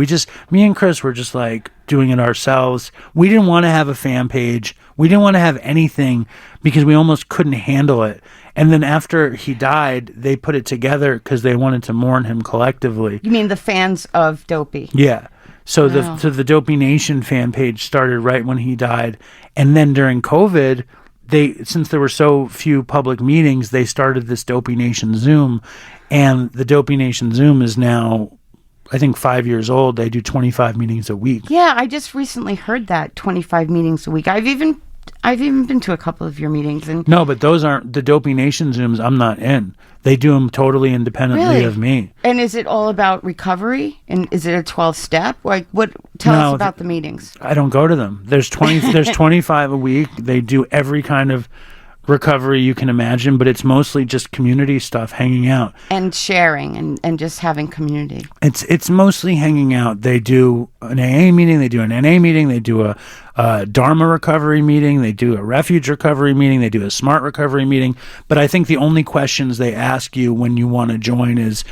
Me and Chris were just like doing it ourselves. We didn't want to have a fan page. We didn't want to have anything because we almost couldn't handle it. And then after he died, they put it together because they wanted to mourn him collectively. You mean the fans of Dopey? Yeah. So the Dopey Nation fan page started right when he died. And then during COVID, since there were so few public meetings, they started this Dopey Nation Zoom. And the Dopey Nation Zoom is now, I think, 5 years old. They do 25 meetings a week. Yeah, I just recently heard that, 25 meetings a week. I've even been to a couple of your meetings. No, but those aren't the Dopey Nation Zooms. I'm not in. They do them totally independently of me. And is it all about recovery? And is it a 12-step? Like, tell us about the meetings. I don't go to them. There's 25 a week. They do every kind of recovery you can imagine, but it's mostly just community stuff, hanging out and sharing and just having community. It's mostly hanging out. They do an AA meeting, they do an NA meeting, they do a Dharma recovery meeting, they do a refuge recovery meeting, they do a smart recovery meeting. But I think the only questions they ask you when you want to join is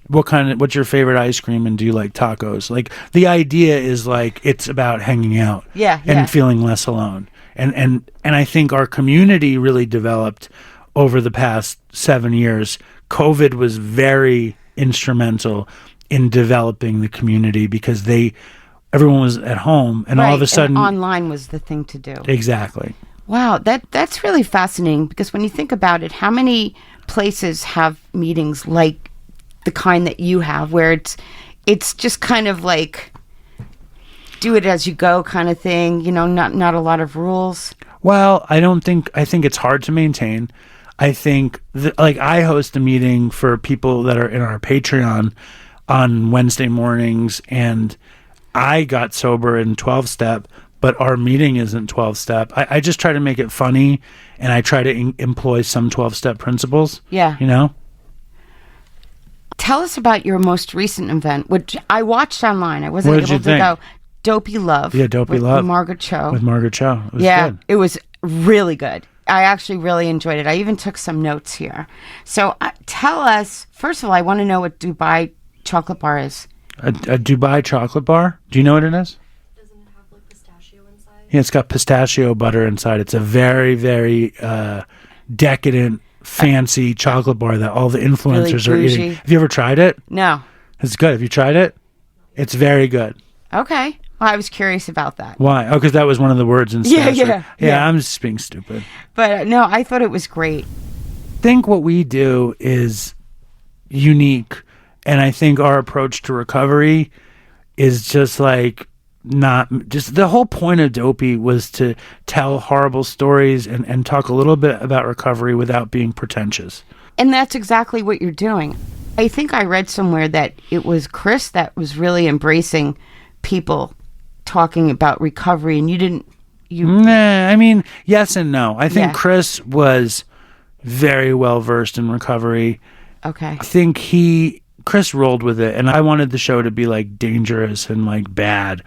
what's your favorite ice cream and do you like tacos? Like the idea is like it's about hanging out and feeling less alone. And I think our community really developed over the past 7 years. COVID was very instrumental in developing the community because everyone was at home and all of a sudden online was the thing to do. Exactly. Wow, that's really fascinating because when you think about it, how many places have meetings like the kind that you have where it's just kind of like do it as you go kind of thing, not a lot of rules? Well, I think it's hard to maintain. I think I host a meeting for people that are in our Patreon on Wednesday mornings, and I got sober in 12-step, but our meeting isn't 12-step. I just try to make it funny, and I try to employ some 12-step principles. Yeah. Tell us about your most recent event, which I watched online. I wasn't able to go. Dopey Love. Yeah, Dopey Love. With Margaret Cho. With Margaret Cho. It was good. It was really good. I actually really enjoyed it. I even took some notes here. So tell us, first of all, I want to know what Dubai chocolate bar is. A Dubai chocolate bar? Do you know what it is? Doesn't it have like pistachio inside? Yeah, it's got pistachio butter inside. It's a very, very decadent, fancy chocolate bar that all the influencers really are eating. Have you ever tried it? No. It's good. Have you tried it? It's very good. Okay. Well, I was curious about that. Why? Oh, because that was one of the words in Yeah, I'm just being stupid. But no, I thought it was great. I think what we do is unique, and I think our approach to recovery is just like the whole point of Dopey was to tell horrible stories and talk a little bit about recovery without being pretentious. And that's exactly what you're doing. I think I read somewhere that it was Chris that was really embracing people talking about recovery, and you didn't. Nah, I mean, yes and no. I think Chris was very well versed in recovery. Okay. I think he Chris rolled with it, and I wanted the show to be like dangerous and like bad.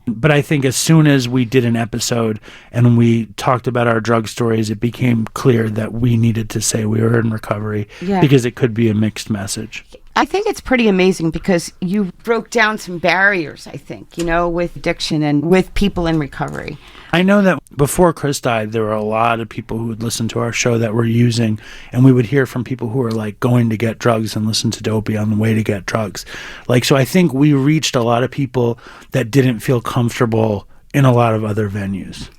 But I think as soon as we did an episode and we talked about our drug stories, it became clear that we needed to say we were in recovery because it could be a mixed message. I think it's pretty amazing because you broke down some barriers, I think, with addiction and with people in recovery. I know that before Chris died, there were a lot of people who would listen to our show that were using, and we would hear from people who were like going to get drugs and listen to Dopey on the way to get drugs. So I think we reached a lot of people that didn't feel comfortable in a lot of other venues.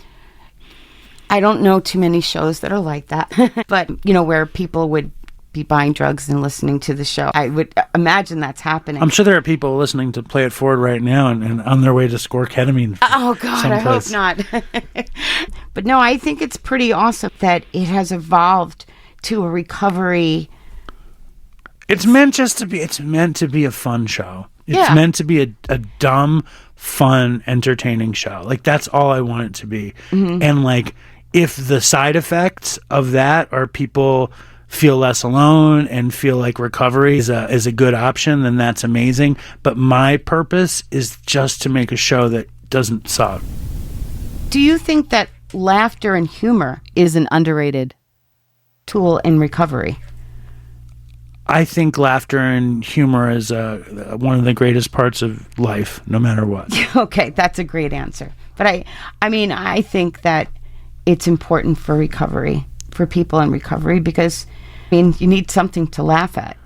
I don't know too many shows that are like that, but, where people would be buying drugs and listening to the show. I would imagine that's happening. I'm sure there are people listening to Play It Forward right now and on their way to score ketamine. Oh, God, someplace. I hope not. But no, I think it's pretty awesome that it has evolved to a recovery. It's meant to be a fun show. It's meant to be a dumb, fun, entertaining show. That's all I want it to be. Mm-hmm. And if the side effects of that are people feel less alone and feel like recovery is a good option, then that's amazing. But my purpose is just to make a show that doesn't suck. Do you think that laughter and humor is an underrated tool in recovery? I think laughter and humor is one of the greatest parts of life, no matter what. Okay, that's a great answer. But I think that it's important for recovery, for people in recovery, because you need something to laugh at.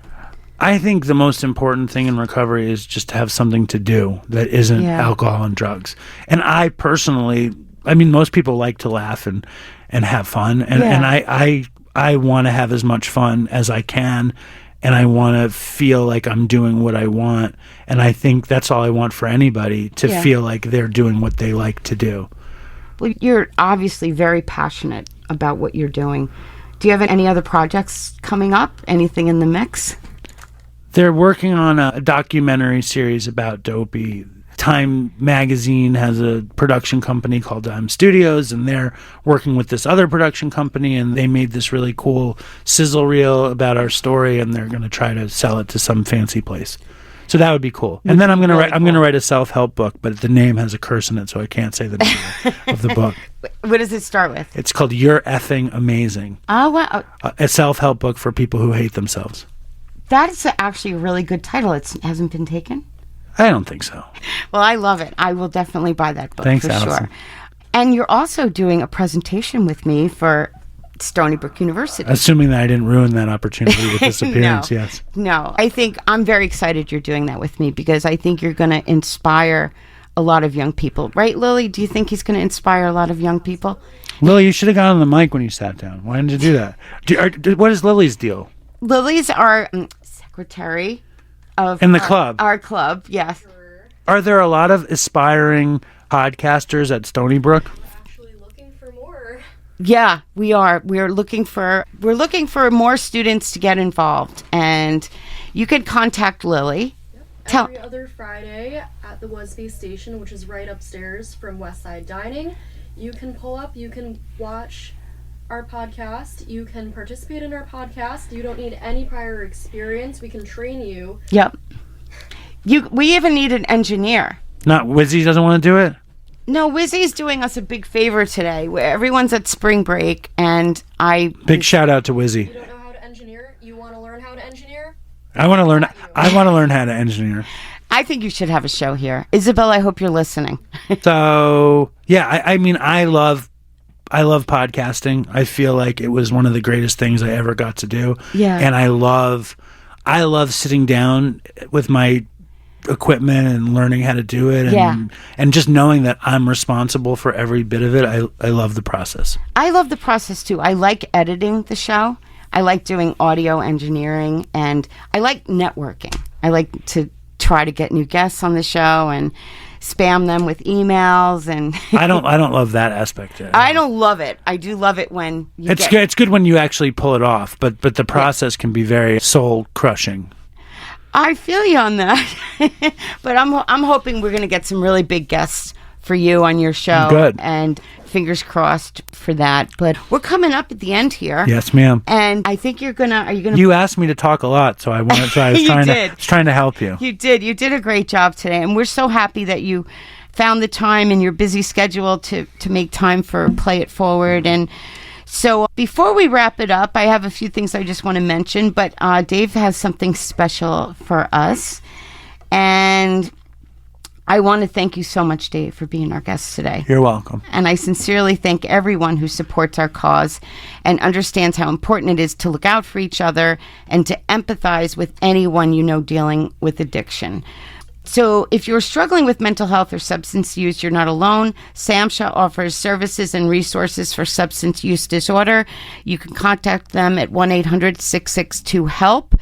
I think the most important thing in recovery is just to have something to do that isn't alcohol and drugs. And I personally, most people like to laugh and have fun. And I want to have as much fun as I can. And I want to feel like I'm doing what I want. And I think that's all I want for anybody, to feel like they're doing what they like to do. Well, you're obviously very passionate about what you're doing. Do you have any other projects coming up? Anything in the mix? They're working on a documentary series about Dopey. Time Magazine has a production company called Dime Studios, and they're working with this other production company, and they made this really cool sizzle reel about our story, and they're going to try to sell it to some fancy place. So that would be cool. And then I'm going to write a self-help book, but the name has a curse in it, so I can't say the name of the book. What does it start with? It's called You're Effing Amazing. Oh, wow. A self-help book for people who hate themselves. That is actually a really good title. It hasn't been taken? I don't think so. Well, I love it. I will definitely buy that book. Thanks, for Allison. Sure. And you're also doing a presentation with me for Stony Brook University. Assuming that I didn't ruin that opportunity with this appearance, yes. No, I think I'm very excited you're doing that with me, because I think you're going to inspire a lot of young people. Right, Lily? Do you think he's going to inspire a lot of young people? Lily, you should have gotten on the mic when you sat down. Why didn't you do that? What is Lily's deal? Lily's our secretary of in the club. Our club, yes. Are there a lot of aspiring podcasters at Stony Brook? Yeah, we are. We're looking for more students to get involved, and you could contact Lily. Yep. Every other Friday at the WUSB station, which is right upstairs from Westside Dining, you can pull up. You can watch our podcast. You can participate in our podcast. You don't need any prior experience. We can train you. Yep. We even need an engineer. Not Wizzy doesn't want to do it? No, Wizzy's doing us a big favor today. Where everyone's at spring break, and Big shout out to Wizzy. You don't know how to engineer? You want to learn how to engineer? I want to learn how to engineer. I think you should have a show here. Isabel, I hope you're listening. So, yeah, I love podcasting. I feel like it was one of the greatest things I ever got to do. Yeah. And I love sitting down with my equipment and learning how to do it, and just knowing that I'm responsible for every bit of it. I love the process. I love the process too. I like editing the show. I like doing audio engineering, and I like networking. I like to try to get new guests on the show and spam them with emails, and I don't love that aspect of it. I don't love it. I do love it when it's good when you actually pull it off, but the process can be very soul crushing. I feel you on that. But I'm hoping we're going to get some really big guests for you on your show. Good. And fingers crossed for that. But we're coming up at the end here. Yes, ma'am. And I think are you gonna You asked me to talk a lot, so I wanted to. I was trying to help you. You did a great job today, and we're so happy that you found the time in your busy schedule to make time for Play It Forward. And so before we wrap it up, I have a few things I just want to mention, but Dave has something special for us. And I want to thank you so much, Dave, for being our guest today. You're welcome. And I sincerely thank everyone who supports our cause and understands how important it is to look out for each other and to empathize with anyone you know dealing with addiction. So if you're struggling with mental health or substance use, you're not alone. SAMHSA offers services and resources for substance use disorder. You can contact them at 1-800-662-HELP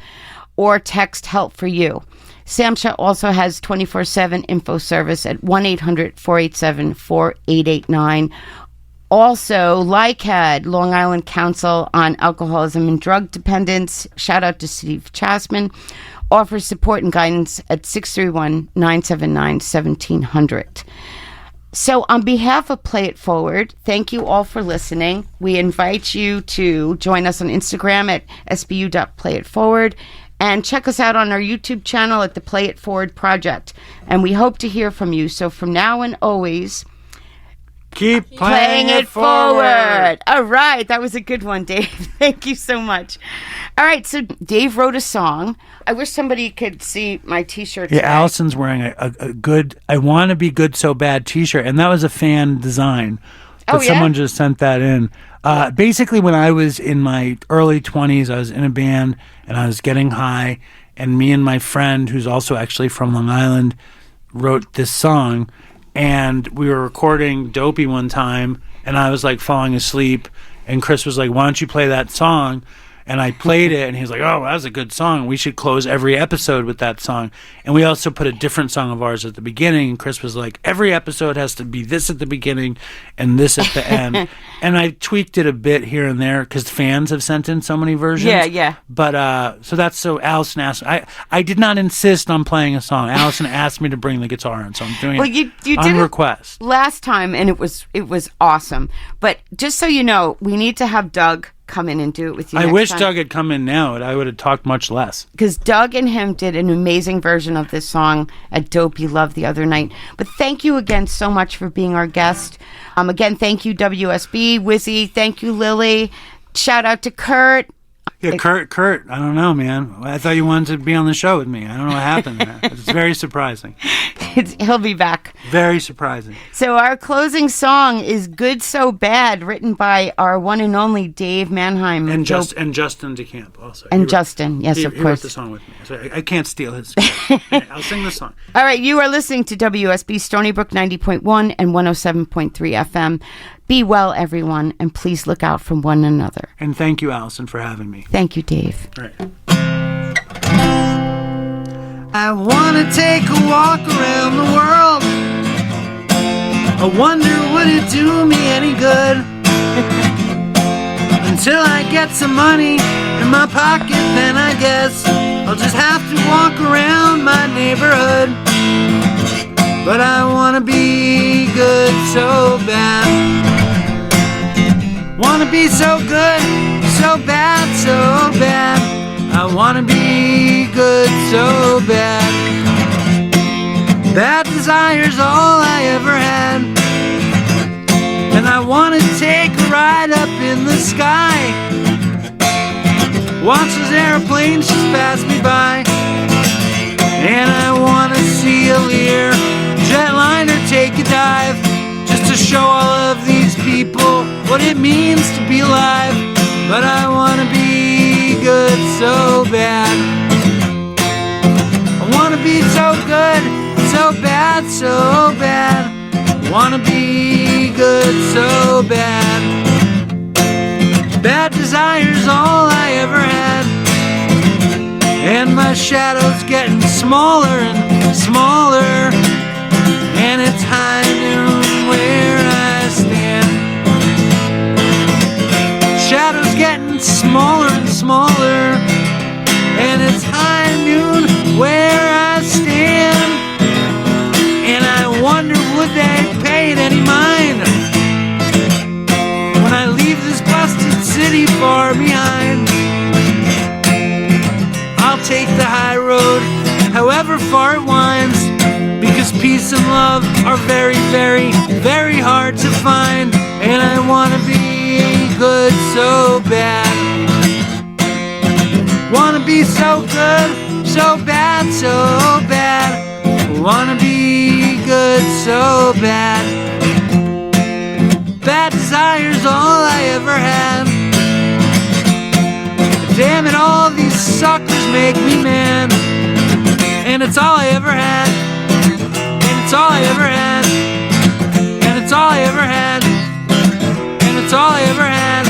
or text HELP for you. SAMHSA also has 24/7 info service at 1-800-487-4889. Also, LICAD, Long Island Council on Alcoholism and Drug Dependence, shout out to Steve Chasman, offers support and guidance at 631-979-1700. So on behalf of Play It Forward, thank you all for listening. We invite you to join us on Instagram at sbu.playitforward and check us out on our YouTube channel at the Play It Forward Project. And we hope to hear from you. So from now and always, keep playing it forward. All right. That was a good one, Dave. Thank you so much. All right. So Dave wrote a song. I wish somebody could see my T-shirt today. Yeah, Allison's wearing a good I Want to Be Good So Bad T-shirt. And that was a fan design. But someone just sent that in. Basically, when I was in my early 20s, I was in a band and I was getting high. And me and my friend, who's also actually from Long Island, wrote this song. And we were recording Dopey one time, and I was like falling asleep. And Chris was like, "Why don't you play that song?" And I played it, and he was like, "Oh, that was a good song. We should close every episode with that song." And we also put a different song of ours at the beginning. And Chris was like, "Every episode has to be this at the beginning and this at the end." And I tweaked it a bit here and there because fans have sent in so many versions. Yeah. But so Allison asked. I did not insist on playing a song. Allison asked me to bring the guitar in, so I'm doing it you on did request. Last time, and it was awesome. But just so you know, we need to have Doug come in and do it with you. I next wish time. Doug had come in now. I would have talked much less. Because Doug and him did an amazing version of this song at Dopey Love the other night. But thank you again so much for being our guest. Again, thank you, WUSB, Wizzy. Thank you, Lily. Shout out to Kurt. Yeah, Kurt, I don't know, man. I thought you wanted to be on the show with me. I don't know what happened there. It's very surprising. He'll be back. Very surprising. So our closing song is Good So Bad, written by our one and only Dave Manheim. And Justin DeCamp also. And Justin, yes, of He wrote course. the song with me. So I can't steal his. I'll sing the song. All right, you are listening to WSB Stony Brook 90.1 and 107.3 FM. Be well, everyone, and please look out for one another. And thank you, Allison, for having me. Thank you, Dave. All right. I want to take a walk around the world. I wonder would it do me any good? Until I get some money in my pocket, then I guess I'll just have to walk around my neighborhood. But I want to be good so bad. Want to be so good, so bad, so bad. I want to be good so bad. Bad desire's all I ever had. And I want to take a ride up in the sky. Watch those airplanes just pass me by. And I want to see a Lear jetliner take a dive, just to show all of these people what it means to be alive. But I want to be good so bad. I want to be so good, so bad, so bad. I want to be good so bad. Bad desire's all I ever had. And my shadow's getting smaller and smaller. And it's high noon where I stand. Shadow's getting smaller and smaller. And it's high noon where I stand. And I wonder would they pay very hard to find, and I wanna be good so bad. Wanna be so good, so bad, so bad. Wanna be good so bad. Bad desire's all I ever had. Damn it, all these suckers make me mad. And it's all I ever had. And it's all I ever had. And it's all I ever had. And it's all I ever had.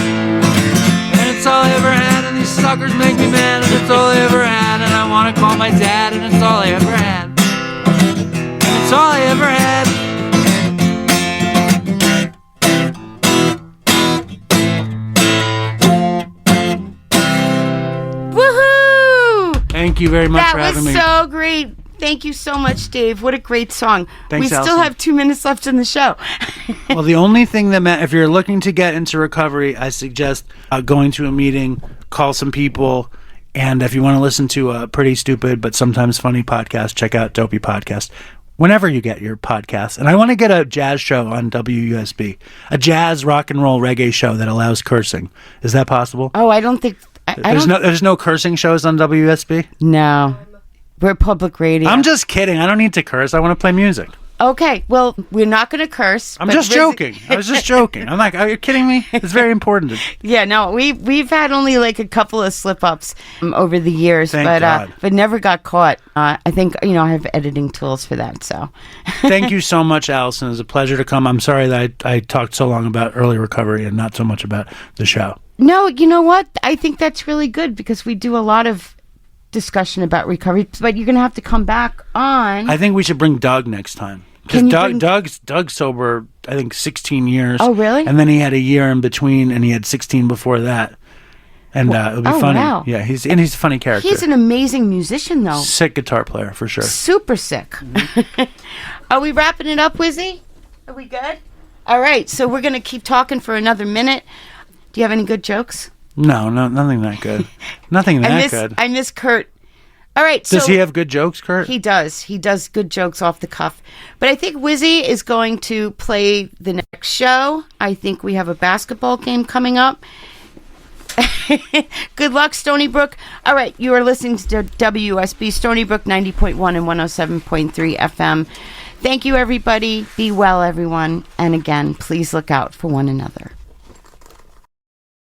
And it's all I ever had. And these suckers make me mad. And it's all I ever had. And I wanna call my dad. And it's all I ever had. And it's all I ever had. Thank you very much for having me. That was so great. Thank you so much, Dave. What a great song. Thanks, we still Allison. have 2 minutes left in the show. Well, the only thing that if you're looking to get into recovery, I suggest going to a meeting, call some people, and if you want to listen to a pretty stupid but sometimes funny podcast, check out Dopey Podcast. Whenever you get your podcast. And I want to get a jazz show on WUSB, a jazz, rock and roll, reggae show that allows cursing. Is that possible? Oh, I don't think... There's no cursing shows on WUSB? No. We're public radio. I'm just kidding. I don't need to curse. I want to play music. Okay, well, we're not going to curse. I'm just joking. I was just joking. I'm like, are you kidding me? It's very important. Yeah, no, we've had only like a couple of slip-ups over the years, Thank God. But never got caught. I think, I have editing tools for that, so. Thank you so much, Allison. It was a pleasure to come. I'm sorry that I talked so long about early recovery and not so much about the show. No, you know what? I think that's really good because we do a lot of discussion about recovery, but you're going to have to come back on. I think we should bring Doug next time. Because Doug's sober, I think, 16 years. Oh, really? And then he had a year in between, and he had 16 before that. And it'll be funny. Wow. Yeah, he's a funny character. He's an amazing musician, though. Sick guitar player, for sure. Super sick. Mm-hmm. Are we wrapping it up, Wizzy? Are we good? All right, so we're going to keep talking for another minute. Do you have any good jokes? No, nothing that good. Nothing that good. I miss Kurt. All right. Does he have good jokes, Kurt? He does. He does good jokes off the cuff. But I think Wizzy is going to play the next show. I think we have a basketball game coming up. Good luck, Stony Brook. All right. You are listening to WUSB Stony Brook 90.1 and 107.3 FM. Thank you, everybody. Be well, everyone. And again, please look out for one another.